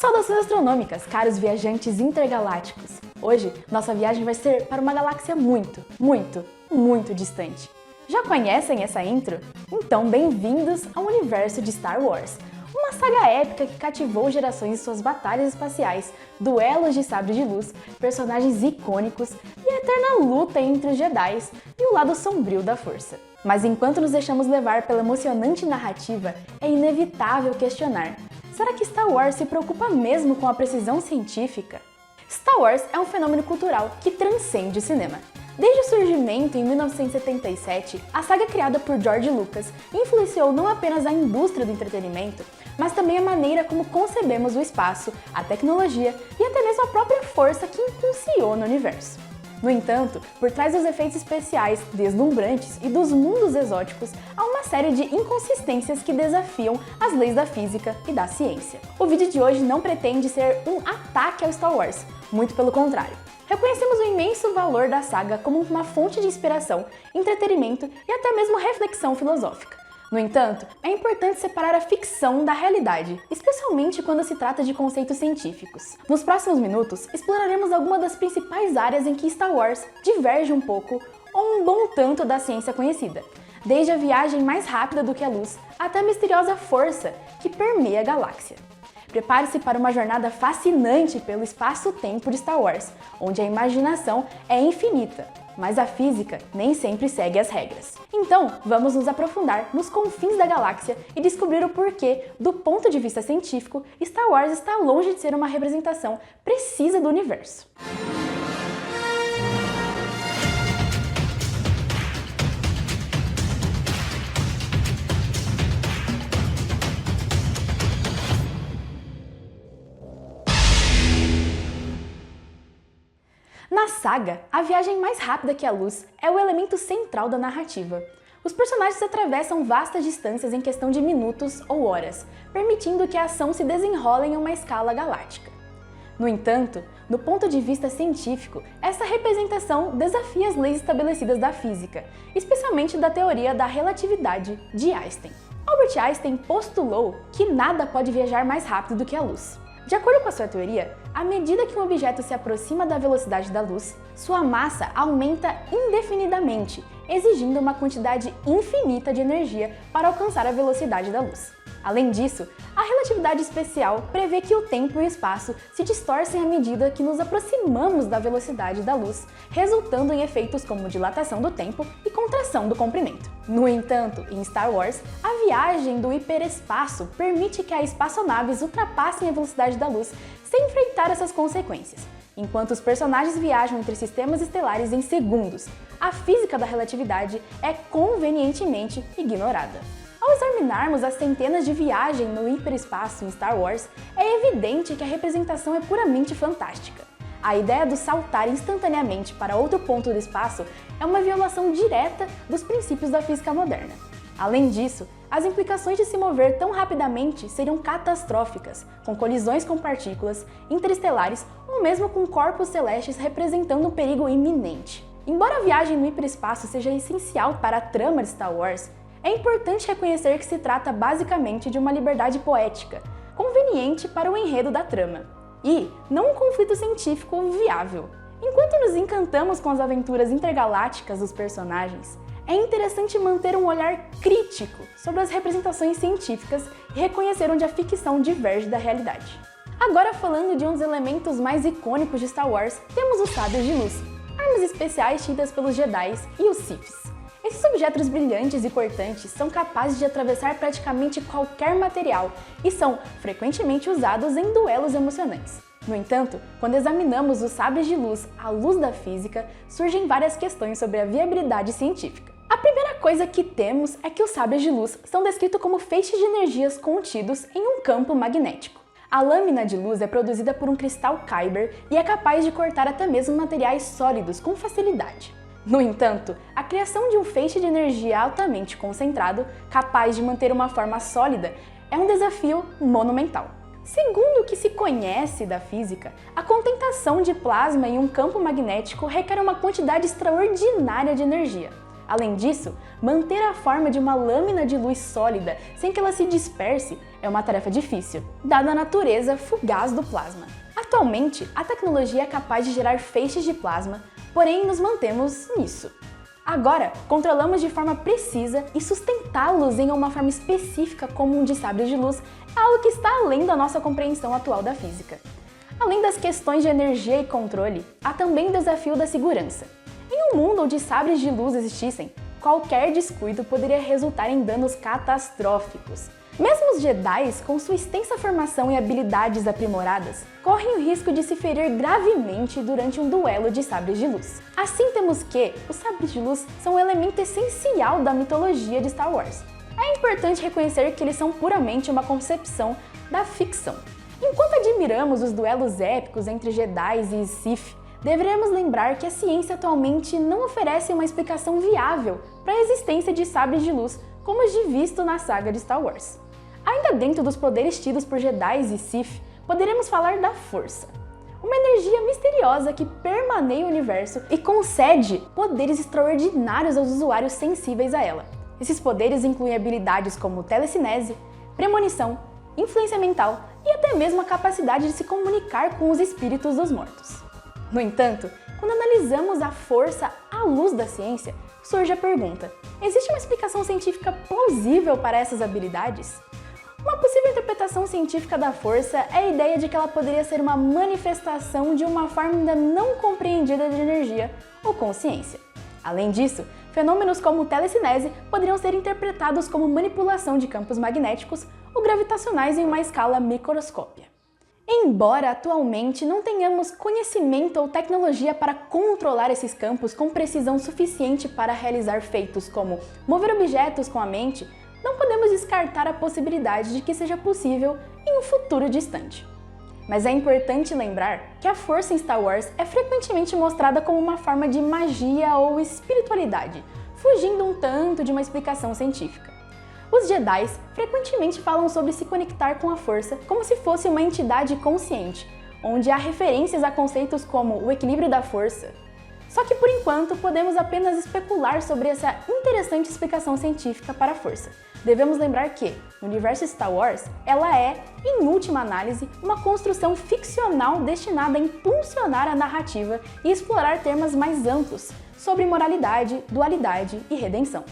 Saudações astronômicas, caros viajantes intergalácticos! Hoje, nossa viagem vai ser para uma galáxia muito, muito, muito distante. Já conhecem essa intro? Então, bem-vindos ao universo de Star Wars, uma saga épica que cativou gerações em suas batalhas espaciais, duelos de sabre de luz, personagens icônicos e a eterna luta entre os Jedi e o lado sombrio da Força. Mas enquanto nos deixamos levar pela emocionante narrativa, é inevitável questionar: será que Star Wars se preocupa mesmo com a precisão científica? Star Wars é um fenômeno cultural que transcende o cinema. Desde o surgimento em 1977, a saga criada por George Lucas influenciou não apenas a indústria do entretenimento, mas também a maneira como concebemos o espaço, a tecnologia e até mesmo a própria força que impulsiona o universo. No entanto, por trás dos efeitos especiais deslumbrantes e dos mundos exóticos, há uma série de inconsistências que desafiam as leis da física e da ciência. O vídeo de hoje não pretende ser um ataque ao Star Wars, muito pelo contrário. Reconhecemos o imenso valor da saga como uma fonte de inspiração, entretenimento e até mesmo reflexão filosófica. No entanto, é importante separar a ficção da realidade, especialmente quando se trata de conceitos científicos. Nos próximos minutos, exploraremos algumas das principais áreas em que Star Wars diverge um pouco ou um bom tanto da ciência conhecida, desde a viagem mais rápida do que a luz até a misteriosa força que permeia a galáxia. Prepare-se para uma jornada fascinante pelo espaço-tempo de Star Wars, onde a imaginação é infinita, mas a física nem sempre segue as regras. Então, vamos nos aprofundar nos confins da galáxia e descobrir o porquê, do ponto de vista científico, Star Wars está longe de ser uma representação precisa do universo. Na saga, a viagem mais rápida que a luz é o elemento central da narrativa. Os personagens atravessam vastas distâncias em questão de minutos ou horas, permitindo que a ação se desenrole em uma escala galáctica. No entanto, do ponto de vista científico, essa representação desafia as leis estabelecidas da física, especialmente da teoria da relatividade de Einstein. Albert Einstein postulou que nada pode viajar mais rápido do que a luz. De acordo com a sua teoria, à medida que um objeto se aproxima da velocidade da luz, sua massa aumenta indefinidamente, exigindo uma quantidade infinita de energia para alcançar a velocidade da luz. Além disso, a relatividade especial prevê que o tempo e o espaço se distorcem à medida que nos aproximamos da velocidade da luz, resultando em efeitos como dilatação do tempo e contração do comprimento. No entanto, em Star Wars, a viagem do hiperespaço permite que as espaçonaves ultrapassem a velocidade da luz sem enfrentar essas consequências. Enquanto os personagens viajam entre sistemas estelares em segundos, a física da relatividade é convenientemente ignorada. Ao examinarmos as centenas de viagens no hiperespaço em Star Wars, é evidente que a representação é puramente fantástica. A ideia do saltar instantaneamente para outro ponto do espaço é uma violação direta dos princípios da física moderna. Além disso, as implicações de se mover tão rapidamente seriam catastróficas, com colisões com partículas interestelares ou mesmo com corpos celestes representando um perigo iminente. Embora a viagem no hiperespaço seja essencial para a trama de Star Wars, é importante reconhecer que se trata basicamente de uma liberdade poética, conveniente para o enredo da trama, e não um conflito científico viável. Enquanto nos encantamos com as aventuras intergalácticas dos personagens, é interessante manter um olhar crítico sobre as representações científicas e reconhecer onde a ficção diverge da realidade. Agora, falando de um dos elementos mais icônicos de Star Wars, temos os sabres de luz, armas especiais tidas pelos Jedi e os Siths. Esses objetos brilhantes e cortantes são capazes de atravessar praticamente qualquer material e são frequentemente usados em duelos emocionantes. No entanto, quando examinamos os sabres de luz à luz da física, surgem várias questões sobre a viabilidade científica. A primeira coisa que temos é que os sabres de luz são descritos como feixes de energias contidos em um campo magnético. A lâmina de luz é produzida por um cristal Kyber e é capaz de cortar até mesmo materiais sólidos com facilidade. No entanto, a criação de um feixe de energia altamente concentrado, capaz de manter uma forma sólida, é um desafio monumental. Segundo o que se conhece da física, a concentração de plasma em um campo magnético requer uma quantidade extraordinária de energia. Além disso, manter a forma de uma lâmina de luz sólida sem que ela se disperse é uma tarefa difícil, dada a natureza fugaz do plasma. Atualmente, a tecnologia é capaz de gerar feixes de plasma, porém nos mantemos nisso. Agora, controlamos de forma precisa e sustentá-los em uma forma específica como um de sabre de luz é algo que está além da nossa compreensão atual da física. Além das questões de energia e controle, há também o desafio da segurança. Em um mundo onde sabres de luz existissem, qualquer descuido poderia resultar em danos catastróficos. Mesmo os Jedi, com sua extensa formação e habilidades aprimoradas, correm o risco de se ferir gravemente durante um duelo de sabres de luz. Assim temos que os sabres de luz são um elemento essencial da mitologia de Star Wars. É importante reconhecer que eles são puramente uma concepção da ficção. Enquanto admiramos os duelos épicos entre Jedi e Sith, deveremos lembrar que a ciência atualmente não oferece uma explicação viável para a existência de sabres de luz como os de visto na saga de Star Wars. Ainda dentro dos poderes tidos por Jedi e Sith, poderemos falar da Força. Uma energia misteriosa que permeia o universo e concede poderes extraordinários aos usuários sensíveis a ela. Esses poderes incluem habilidades como telecinese, premonição, influência mental e até mesmo a capacidade de se comunicar com os espíritos dos mortos. No entanto, quando analisamos a Força à luz da ciência, surge a pergunta: existe uma explicação científica plausível para essas habilidades? Uma possível interpretação científica da Força é a ideia de que ela poderia ser uma manifestação de uma forma ainda não compreendida de energia ou consciência. Além disso, fenômenos como telecinese poderiam ser interpretados como manipulação de campos magnéticos ou gravitacionais em uma escala microscópica. Embora atualmente não tenhamos conhecimento ou tecnologia para controlar esses campos com precisão suficiente para realizar feitos como mover objetos com a mente, não podemos descartar a possibilidade de que seja possível em um futuro distante. Mas é importante lembrar que a Força em Star Wars é frequentemente mostrada como uma forma de magia ou espiritualidade, fugindo um tanto de uma explicação científica. Os Jedi frequentemente falam sobre se conectar com a Força como se fosse uma entidade consciente, onde há referências a conceitos como o equilíbrio da Força. Só que por enquanto podemos apenas especular sobre essa interessante explicação científica para a Força. Devemos lembrar que, no universo Star Wars, ela é, em última análise, uma construção ficcional destinada a impulsionar a narrativa e explorar temas mais amplos sobre moralidade, dualidade e redenção.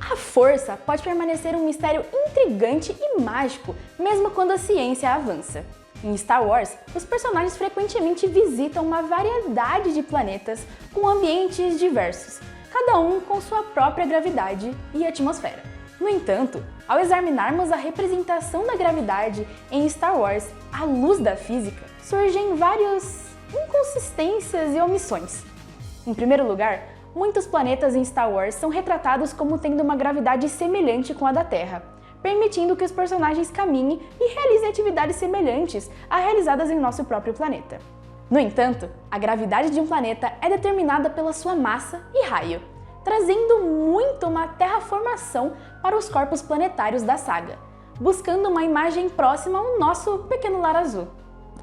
A Força pode permanecer um mistério intrigante e mágico, mesmo quando a ciência avança. Em Star Wars, os personagens frequentemente visitam uma variedade de planetas com ambientes diversos, cada um com sua própria gravidade e atmosfera. No entanto, ao examinarmos a representação da gravidade em Star Wars à luz da física, surgem várias inconsistências e omissões. Em primeiro lugar, muitos planetas em Star Wars são retratados como tendo uma gravidade semelhante com a da Terra, permitindo que os personagens caminhem e realizem atividades semelhantes a realizadas em nosso próprio planeta. No entanto, a gravidade de um planeta é determinada pela sua massa e raio, trazendo muito uma terraformação para os corpos planetários da saga, buscando uma imagem próxima ao nosso pequeno lar azul.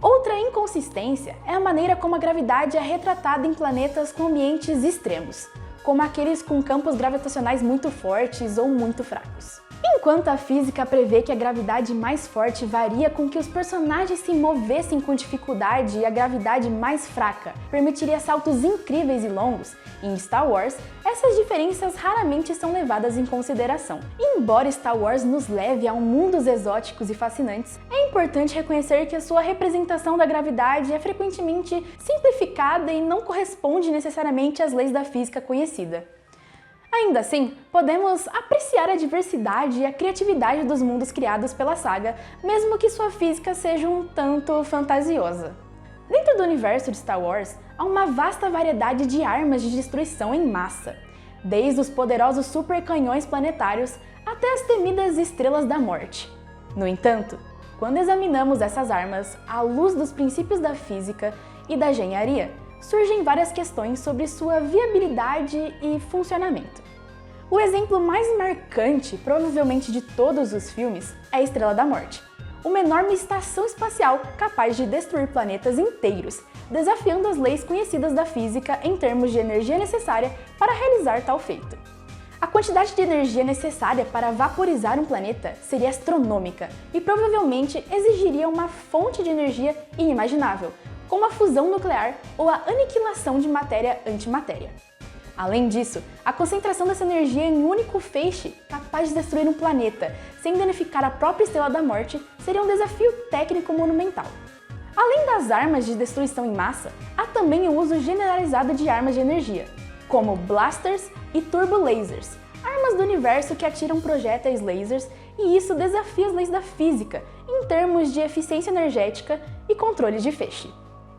Outra inconsistência é a maneira como a gravidade é retratada em planetas com ambientes extremos, como aqueles com campos gravitacionais muito fortes ou muito fracos. Enquanto a física prevê que a gravidade mais forte varia com que os personagens se movessem com dificuldade e a gravidade mais fraca permitiria saltos incríveis e longos, em Star Wars, essas diferenças raramente são levadas em consideração. Embora Star Wars nos leve a mundos exóticos e fascinantes, é importante reconhecer que a sua representação da gravidade é frequentemente simplificada e não corresponde necessariamente às leis da física conhecida. Ainda assim, podemos apreciar a diversidade e a criatividade dos mundos criados pela saga, mesmo que sua física seja um tanto fantasiosa. Dentro do universo de Star Wars, há uma vasta variedade de armas de destruição em massa, desde os poderosos supercanhões planetários até as temidas Estrelas da Morte. No entanto, quando examinamos essas armas à luz dos princípios da física e da engenharia, surgem várias questões sobre sua viabilidade e funcionamento. O exemplo mais marcante, provavelmente de todos os filmes, é a Estrela da Morte, uma enorme estação espacial capaz de destruir planetas inteiros, desafiando as leis conhecidas da física em termos de energia necessária para realizar tal feito. A quantidade de energia necessária para vaporizar um planeta seria astronômica e provavelmente exigiria uma fonte de energia inimaginável, como a fusão nuclear ou a aniquilação de matéria-antimatéria. Além disso, a concentração dessa energia em um único feixe capaz de destruir um planeta sem danificar a própria Estrela da Morte seria um desafio técnico monumental. Além das armas de destruição em massa, há também o uso generalizado de armas de energia, como blasters e turbolasers, armas do universo que atiram projéteis lasers, e isso desafia as leis da física em termos de eficiência energética e controle de feixe.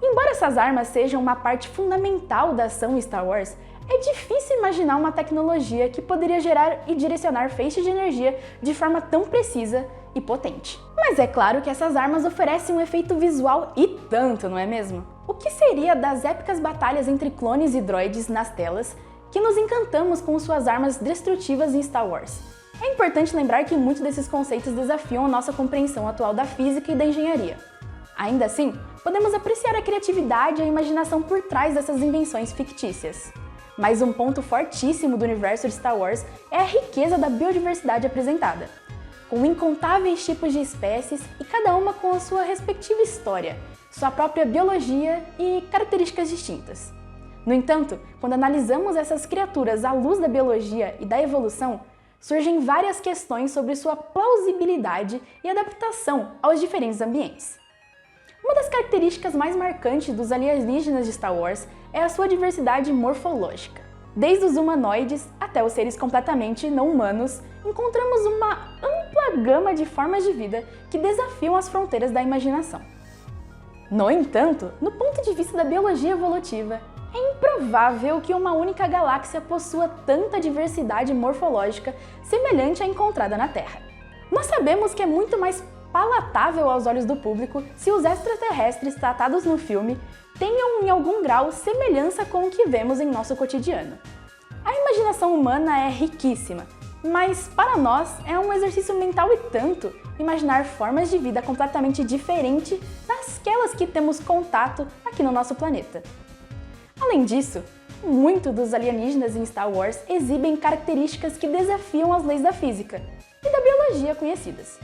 Embora essas armas sejam uma parte fundamental da ação Star Wars, é difícil imaginar uma tecnologia que poderia gerar e direcionar feixes de energia de forma tão precisa e potente. Mas é claro que essas armas oferecem um efeito visual e tanto, não é mesmo? O que seria das épicas batalhas entre clones e droides nas telas que nos encantamos com suas armas destrutivas em Star Wars? É importante lembrar que muitos desses conceitos desafiam a nossa compreensão atual da física e da engenharia. Ainda assim, podemos apreciar a criatividade e a imaginação por trás dessas invenções fictícias. Mas um ponto fortíssimo do universo de Star Wars é a riqueza da biodiversidade apresentada, com incontáveis tipos de espécies e cada uma com a sua respectiva história, sua própria biologia e características distintas. No entanto, quando analisamos essas criaturas à luz da biologia e da evolução, surgem várias questões sobre sua plausibilidade e adaptação aos diferentes ambientes. Uma das características mais marcantes dos alienígenas de Star Wars é a sua diversidade morfológica. Desde os humanoides até os seres completamente não humanos, encontramos uma ampla gama de formas de vida que desafiam as fronteiras da imaginação. No entanto, no ponto de vista da biologia evolutiva, é improvável que uma única galáxia possua tanta diversidade morfológica semelhante à encontrada na Terra. Nós sabemos que é muito mais palatável aos olhos do público se os extraterrestres tratados no filme tenham em algum grau semelhança com o que vemos em nosso cotidiano. A imaginação humana é riquíssima, mas para nós é um exercício mental e tanto imaginar formas de vida completamente diferentes dasquelas que temos contato aqui no nosso planeta. Além disso, muitos dos alienígenas em Star Wars exibem características que desafiam as leis da física e da biologia conhecidas.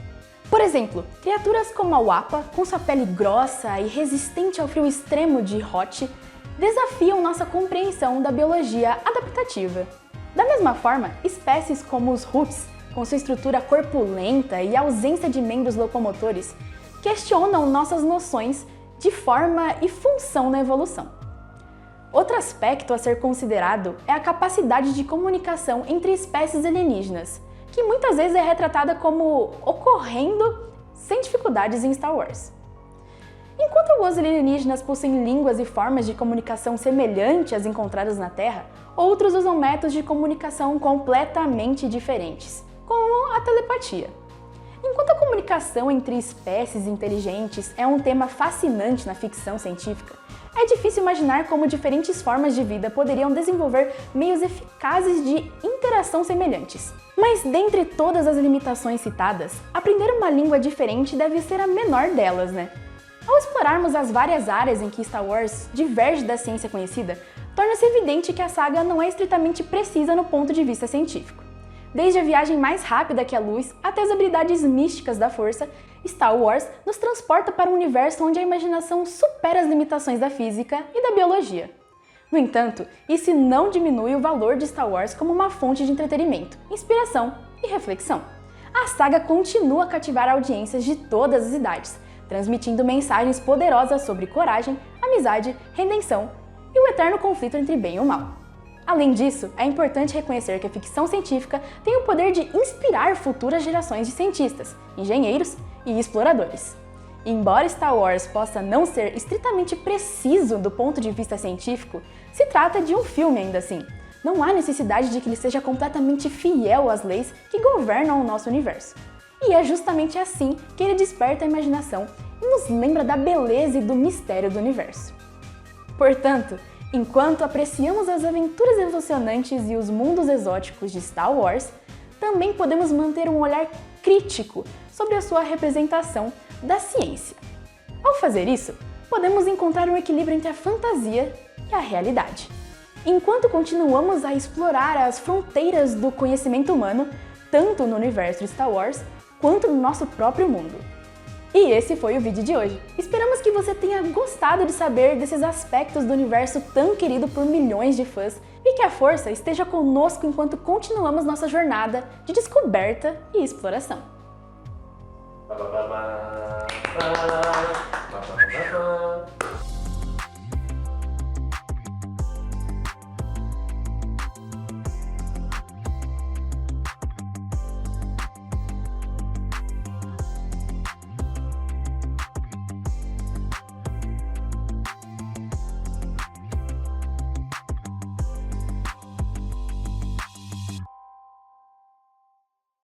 Por exemplo, criaturas como a Wappa, com sua pele grossa e resistente ao frio extremo de Hoth, desafiam nossa compreensão da biologia adaptativa. Da mesma forma, espécies como os Hutts, com sua estrutura corpulenta e ausência de membros locomotores, questionam nossas noções de forma e função na evolução. Outro aspecto a ser considerado é a capacidade de comunicação entre espécies alienígenas, que muitas vezes é retratada como ocorrendo sem dificuldades em Star Wars. Enquanto alguns alienígenas possuem línguas e formas de comunicação semelhantes às encontradas na Terra, outros usam métodos de comunicação completamente diferentes, como a telepatia. Enquanto a comunicação entre espécies inteligentes é um tema fascinante na ficção científica, é difícil imaginar como diferentes formas de vida poderiam desenvolver meios eficazes de interação semelhantes. Mas dentre todas as limitações citadas, aprender uma língua diferente deve ser a menor delas, né? Ao explorarmos as várias áreas em que Star Wars diverge da ciência conhecida, torna-se evidente que a saga não é estritamente precisa no ponto de vista científico. Desde a viagem mais rápida que a luz até as habilidades místicas da força, Star Wars nos transporta para um universo onde a imaginação supera as limitações da física e da biologia. No entanto, isso não diminui o valor de Star Wars como uma fonte de entretenimento, inspiração e reflexão. A saga continua a cativar audiências de todas as idades, transmitindo mensagens poderosas sobre coragem, amizade, redenção e o eterno conflito entre bem e o mal. Além disso, é importante reconhecer que a ficção científica tem o poder de inspirar futuras gerações de cientistas, engenheiros e exploradores. Embora Star Wars possa não ser estritamente preciso do ponto de vista científico, se trata de um filme ainda assim. Não há necessidade de que ele seja completamente fiel às leis que governam o nosso universo. E é justamente assim que ele desperta a imaginação e nos lembra da beleza e do mistério do universo. Portanto, enquanto apreciamos as aventuras emocionantes e os mundos exóticos de Star Wars, também podemos manter um olhar crítico sobre a sua representação da ciência. Ao fazer isso, podemos encontrar um equilíbrio entre a fantasia e a realidade. enquanto continuamos a explorar as fronteiras do conhecimento humano, tanto no universo de Star Wars, quanto no nosso próprio mundo. E esse foi o vídeo de hoje. Esperamos que você tenha gostado de saber desses aspectos do universo tão querido por milhões de fãs e que a Força esteja conosco enquanto continuamos nossa jornada de descoberta e exploração.